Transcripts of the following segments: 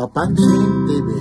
Papansin TV.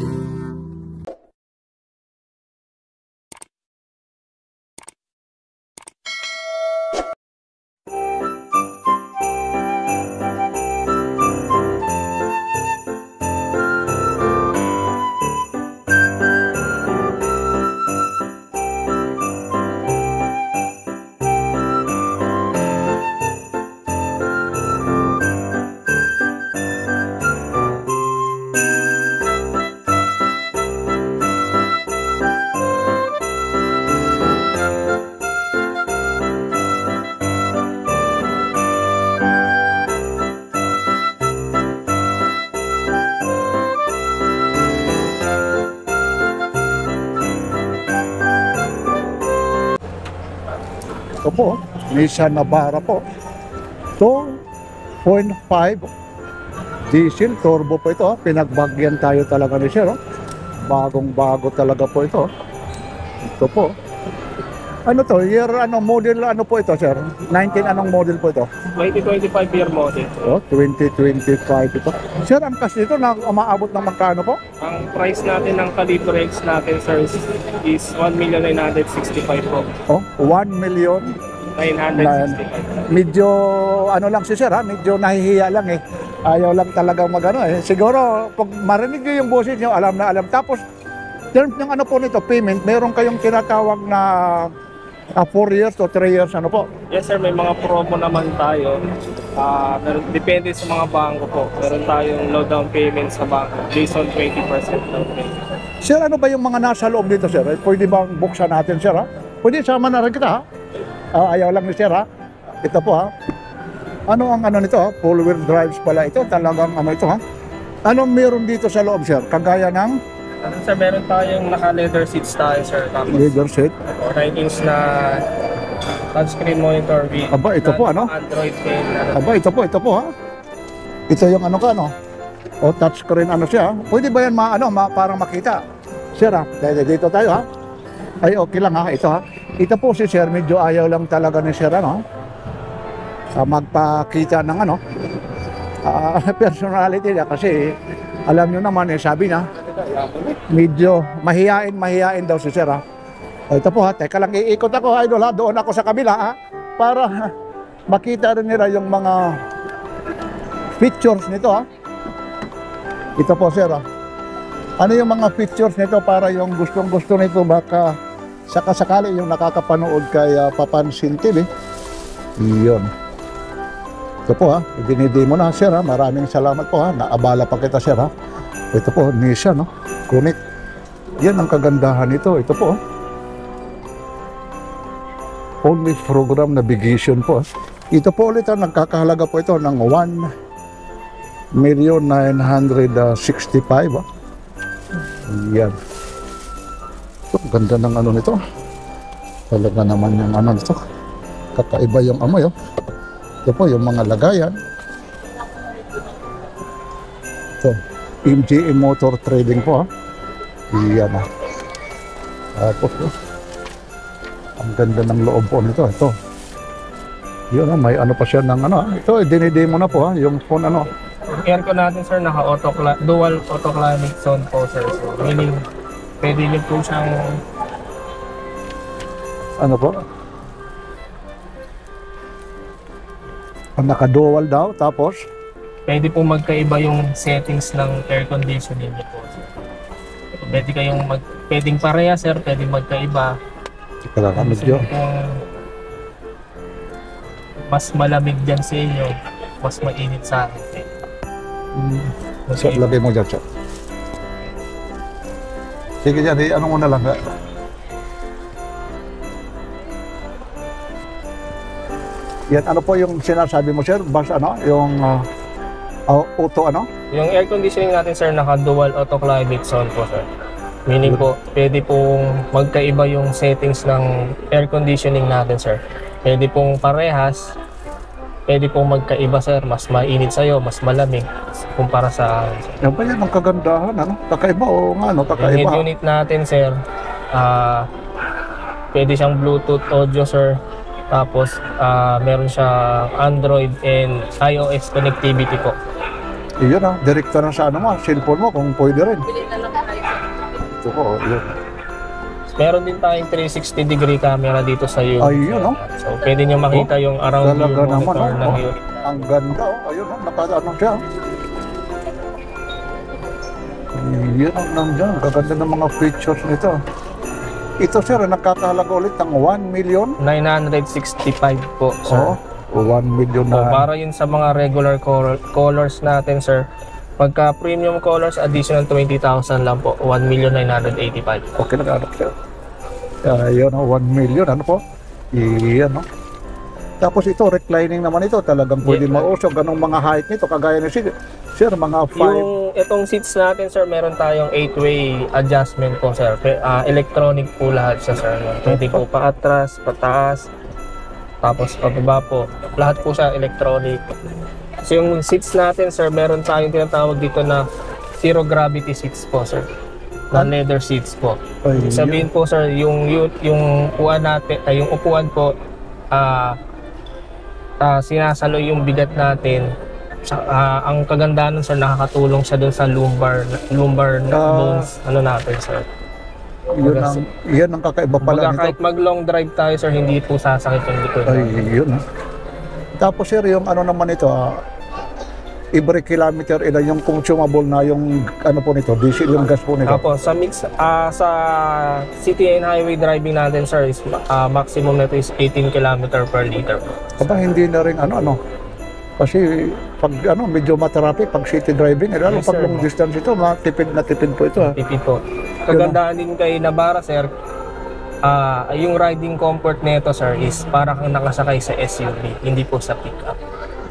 Ito po, Nissan Navara po. 2.5 diesel turbo po ito. Pinagbagyan tayo talaga ni Sir. Bagong bago talaga po ito. Ito po. Ano to? Year ano model ano po ito, Sir? 19 anong model po ito? 2025 year model. Oh, 2025 ito. Sir, ang cost nito na umaabot ng magkano po? Ang price natin ng Calibre X natin, sir, is 1,965,000 po. Oh, 1,965,000. 965. Medyo ano lang si Sir ha, medyo nahihiya lang eh. Ayaw lang talaga magano eh. Siguro pag marinig niyo yung boses niyo, alam na alam. Tapos terms ng ano po nito, payment, meron kayong tinatawag na 4 years o 3 years ano po? Yes, sir, may mga promo naman tayo. Pero depende sa mga bangko po. Meron tayong low down payment sa bangko based on 20% down payment. Sir, ano ba yung mga nasa loob dito, Sir? Pwede bang buksan natin, Sir ha? Pwede sama na rin kita ha? Ayaw lang ni Sir ha? Ito po ha? Ano ang ano nito ha? Full wheel drives pala ito. Talagang ano ito ha? Anong meron dito sa loob, Sir? Kagaya ng Ano, sir, meron tayong naka-leather seats tayo, sir. Tapos leather seat. 9-inch na touchscreen monitor with Aba, ito po ano? Android 10. Aba, ito po ha? Ito yung ano ka ano? O touchscreen ano siya. Pwede ba yan parang makita? Sir ha? Dito tayo ha? Ay okay lang ha? Ito ha? Ito po si Sir, medyo ayaw lang talaga ni Sir ano? Magpakita ng ano? Personality niya kasi alam nyo naman eh, sabi na medyo mahihain daw si Sir ha? Ito po ha, teka lang, iikot ako idol ha, doon ako sa kabila ha, para makita rin nila yung mga features nito ha. Ito po Sir ha, ano yung mga features nito para yung gustong gusto nito, baka sakasakali yung nakakapanood kay Papansin TV. Iyon. Ito po ha, dinidemo na Sir ha, maraming salamat po ha, naabala pa kita Sir ha. Ito po, Nissan no, Connect. Yan ang kagandahan nito, ito po. Only program navigation po. Ito po ulit ang nagkakahalaga po ito ng 1,965,000. Yan. Ito, ganda ng ano nito. Talaga naman yung ano nito. Kakaiba yung amoy oh. Ito po yung mga lagayan. Ito, MGM Motor Trading po ha. Yan ha. Tapos ang ganda ng loob po nito. Ito. Yun ha, may ano pa siya ng ano. Ito, dinidemo na po ha. Yung phone ano. Aircon natin sir, dual auto climate zone po sir. So, meaning, pwede nyo po siyang ano po? Naka-dual daw, tapos pwede po magkaiba yung settings ng air conditioning niyo po sir. Pwede kayong pwedeng pareha sir, pwedeng magkaiba. medyo Mas malamig dyan sa inyo, mas mainit sa akin. so, lagay mo dyan siya. Sige dyan, ano mo na lang ha? Yan, ano po yung sinasabi mo sir? Bas ano? Yung auto ano? Yung air conditioning natin sir, naka-dual auto climate zone po sir. Meaning po, pwede pong magkaiba yung settings ng air conditioning natin sir. Pwede pong parehas, pwede pong magkaiba sir, mas mainit sa'yo, mas malamig kumpara sa akin sir. Yan ba yan ang kagandahan ano? Kakaiba o nga ano? Kakaiba. Yung head unit natin sir, pwede siyang Bluetooth audio sir. Tapos meron siya Android and iOS connectivity po. Iyon direkta na sa ano mo, cellphone mo kung pwede rin. Ito ko, yun. Meron din tayong 360 degree camera dito sa unit. Ayun, no? So, pwede nyo makita yung around view Talaga naman, monitor ng oh. unit. Ang ganda, ayun, naka-ano siya. Iyon ang nandiyan, gaganda ng mga features nito. Ito sir, nakakahalaga ulit ng 1 million? 965 po, sir. Oo, 1 million So, na. para yun sa mga regular colors natin, sir. Pagka premium colors, additional 20,000 lang po. 1,985,000. Okay na kaanak siya. Ayun, 1 million, ano po? Iyan, no? Tapos ito, reclining naman ito. Talagang pwede Yeah. mausog. Anong mga height nito? Kagaya ni sir, mga 5. Yung itong seats natin, sir, meron tayong 8-way adjustment po, sir. Electronic po lahat siya, sir. Pwede po paatras, pataas, tapos pababa po. Lahat po siya electronic. So yung seats natin, sir, meron tayong tinatawag dito na zero gravity seats po, sir. Na leather seats po. Ay, Sabihin po, sir, yung upuan natin, yung upuan po, sinasalo yung bigat natin. Ang kagandahan, sir, nakakatulong siya dun sa lumbar bones, ano natin, sir. Yan ang kakaiba pala Baga, nito. kahit mag long drive tayo, sir, hindi po sasakit yung likod. Ay, yun. Tapos sir, yung ano naman ito, every kilometer, ilan yung consumable na yung ano po nito, diesel yung gas po nito. Tapos sa mix, sa city and highway driving natin, sir, is maximum nito is 18 km per liter. Aba, hindi na rin ano. Kasi pag medyo matraffic, pag city driving, lalo Yes, pag sir. long distance ito, matipid na tipid po ito. Tipid po. Kagandahan din kay Navara, sir, yung riding comfort nito, sir, is para kang nakasakay sa SUV, hindi po sa pickup.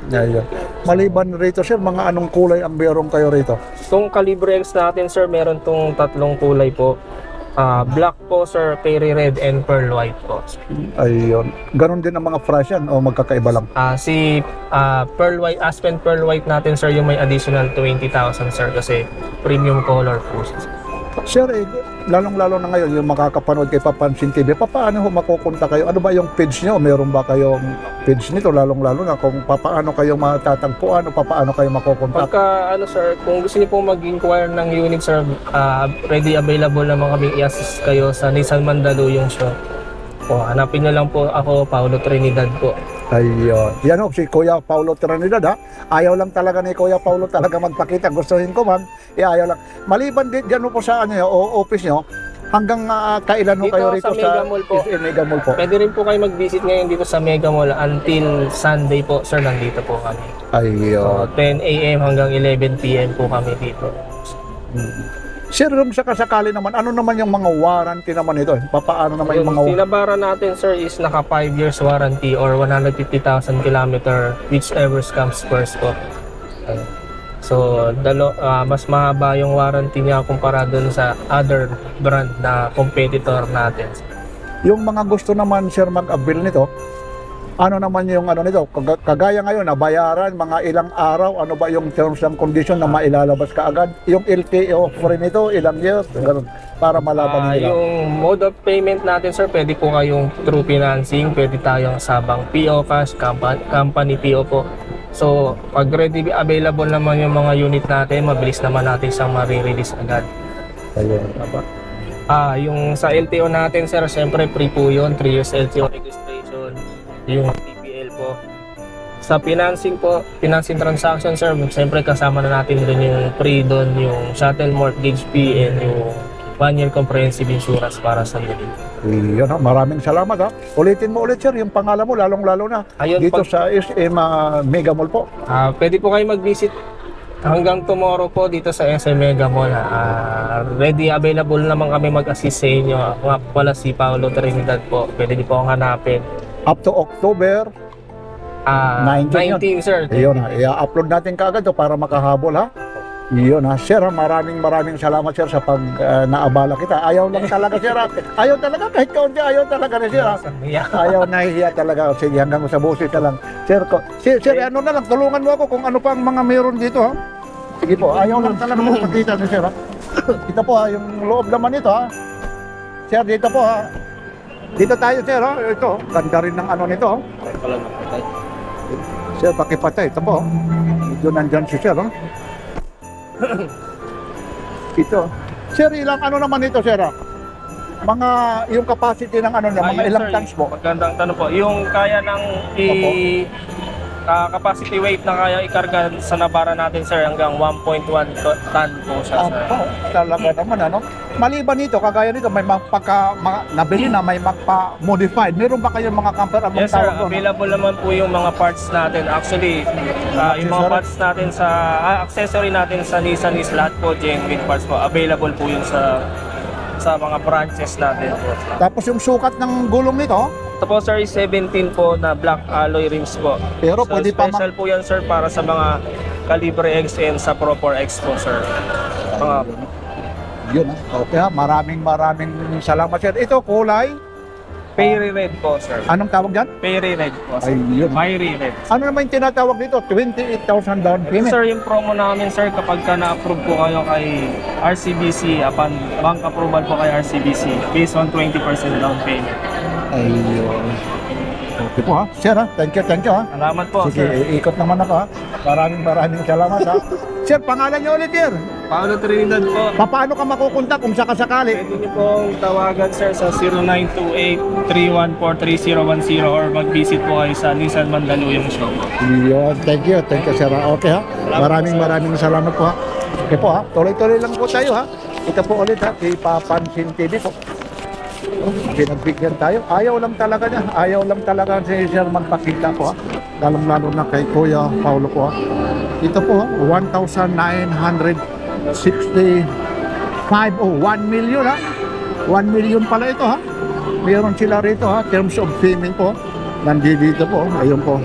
Yeah. Maliban rito sir, mga anong kulay ang meron kayo rito? Itong Calibre X natin, sir, meron tong tatlong kulay po. Black po, sir, Fairy Red, and Pearl White po. Ayun. Ganon din ang mga price yan o magkakaiba lang? Si Pearl White, Aspen Pearl White natin, sir, yung may additional 20,000, sir, kasi premium color po siya. Sir, lalong-lalo na ngayon yung makakapanood kay Papansin TV, paano ho makukonta kayo? Ano ba yung page nyo? Meron ba kayong page nito? Lalong-lalo na kung paano kayo matatagpuan o paano kayo makukontak? Pagka, sir, kung gusto niyo po mag-inquire ng unit, sir, ready available naman kami i-assist kayo sa Nissan Mandaluyong Show. O, hanapin niyo lang po ako, Paulo Trinidad po. Ayun. Yan ho, si Kuya Paulo Trinidad ha. Ayaw lang talaga ni Kuya Paulo talaga magpakita. Gustuhin ko man, ayaw lang. Maliban din dyan ho po sa office nyo, hanggang kailan ho Dito kayo sa rito Mega Mall po. Mega Mall po? Pwede rin po kayo mag-visit ngayon dito sa Mega Mall until Sunday po, sir, nandito po kami. So, Ayun. 10 a.m. hanggang 11 p.m. po kami dito. Sir, kung sakasakali naman, ano naman yung mga warranty naman ito? Paano naman yung mga Sinabara natin, sir, is naka 5 years warranty or 150,000 kilometer, whichever comes first po. So, mas mahaba yung warranty niya kumpara dun sa other brand na competitor natin. Yung mga gusto naman, sir, mag-avail nito, ano naman yung nito? Kagaya ngayon, nabayaran, mga ilang araw, ano ba yung terms and condition na mailalabas ka agad? Yung LTO free nito, ilang years, ganun, para malaman nila. Yung mode of payment natin, sir, pwede po kayong through financing, pwede tayong sabang PO cash, company PO po. So, pag ready available naman yung mga unit natin, mabilis naman natin siyang ma-release agad. Ayun. Yung sa LTO natin, sir, siyempre free po yun, 3 years LTO registration, yung TPL po. Sa financing po, financing transaction, sir, siyempre kasama na natin doon yung free doon, yung shuttle mortgage fee and yung 1-year comprehensive insurance para sa unit. Yun, maraming salamat ha. Ulitin mo ulit sir, yung pangalan mo, lalong-lalo na Ayun, dito sa SM Mega Mall po. Pwede po kayo mag-visit hanggang tomorrow po dito sa SM Mega Mall. Ready available naman kami mag-assist sa inyo. Nga pala si Paulo Trinidad po. Pwede niyo po akong hanapin. Up to October 19, sir. Yun ha, i-upload natin kaagad to para makahabol ha. Yun ha, sir, maraming salamat sir sa pag naabala kita. Ayaw lang talaga sir ha. Ayaw talaga, kahit kaunti ayaw talaga ni sir ha. Ayaw, nahihiya talaga. Sige, hanggang sa busit na lang. Sir, ano na lang, tulungan mo ako kung ano pa ang mga meron dito ha. Sige po, ayaw lang talaga magpakita ni sir ha. Ito po ha, yung loob naman ito ha. Sir, dito po ha. Dito tayo sir ha. Ito, ganda rin ng nito ha. Sir, pakipatay. Ito po. Medyo nandyan si sir. Ito. Sir, ilang ano naman ito, sir? Mga, yung capacity ng ano niya, mga Yes, ilang sir. tons po? Magandang tanong po. Yung kaya ng capacity weight na kaya ikarga sa nabara natin, sir, hanggang 1.1 ton po siya, sir. Talaga naman, ano? Maliban nito, kagaya nito, may nabili na, may magpa-modified. Meron ba kayong mga camper? Anong Yes, sir. tawag doon? Available naman po yung mga parts natin. Actually, yung mga parts natin sa accessory natin sa Nissan is lahat po genuine parts po. Available po yun sa mga branches natin po. Tapos yung sukat ng gulong nito, Ito po, sir, is 17 po na black alloy rims po. pero So, pwede pa special po yan, sir, para sa mga Calibre X and sa Proper X po, sir. Mga yun, okay ha. Maraming salamat, sir. Ito, kulay. Fairy red po, sir. Anong tawag dyan? Fairy red po, sir. Ay, yun. Fiery red. Ano naman yung tinatawag dito? 28,000 down Ito, payment. sir, yung promo namin, sir, kapag ka na-approve po kayo kay RCBC, upon bank approval po kay RCBC, based on 20% down payment. Ayun. Okay po ha. Sir ha, thank you ha. Salamat po, Sige, sir. ikot naman ako ha. Maraming salamat ha. Sir, pangalan niyo ulit, sir. Paolo Trinidad po. Paano ka makukontak kung sakasakali? Pwede niyo pong tawagan, sir, sa 0928-314-3010 or mag-visit po kayo sa Nissan Mandaluyong Show. Yun, thank you sir ha. Okay ha. Maraming salamat po ha. Okay po ha. Tuloy-tuloy lang po tayo ha. Ito po ulit ha, kay Papansin TV po. Pinagbigyan tayo. Ayaw lang talaga si sir magpakita po ha. Lalong-lalo na kay Kuya Paulo po ha. Ito po ha, 1,965 o 1 million ha. 1 million pala ito ha. Meron sila rito ha, terms of payment po. Nandito po, ayun po.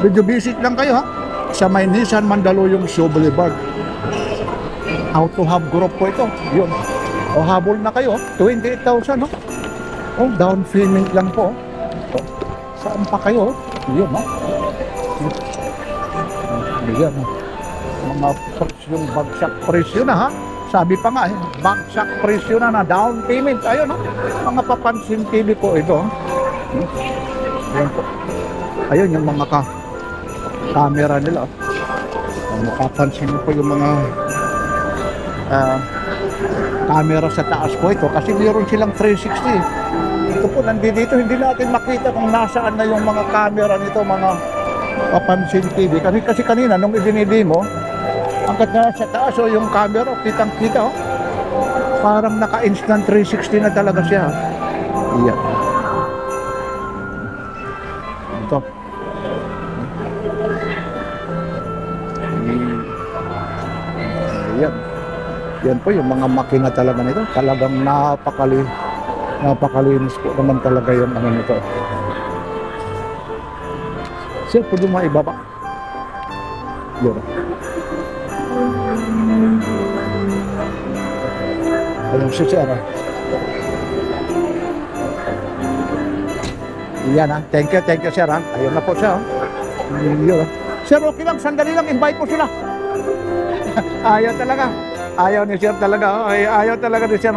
Video visit lang kayo ha. Sa may Nissan Mandaluyong Show Boulevard. Auto Hub Group po ito. Yun. O habol na kayo, 28,000 no? Oh, down payment lang po. Oh, saan pa kayo? Yun no? Ayan. Mga presyong bagsak presyo na ha. Sabi pa nga bagsak presyo na down payment. Ayun no? Mga Papansin TV po ito. Ayan po. Ayun yung mga camera nila. Mapapansin po yung mga camera sa taas po ito kasi mayroon silang 360. Ito po nandito, hindi natin makita kung nasaan na yung mga camera nito, mga Papansin TV. Kasi kanina nung idinidemo, hanggat na sa taas o yung camera, kitang-kita oh. Parang naka-instant 360 na talaga siya. Iyan. Ito. Ayan. Yan po yung mga makina talaga nito. Talagang napakalinis po naman talaga yung ano nito. Sir, pwede mo ibaba. Yun. Ayun si sir. Yan ha. Thank you sir ha. Ayun na po siya. Yun. Sir, okay lang. Sandali lang. Invite mo sila. Ayaw talaga. Ayaw ni sir talaga. Ayaw talaga ni sir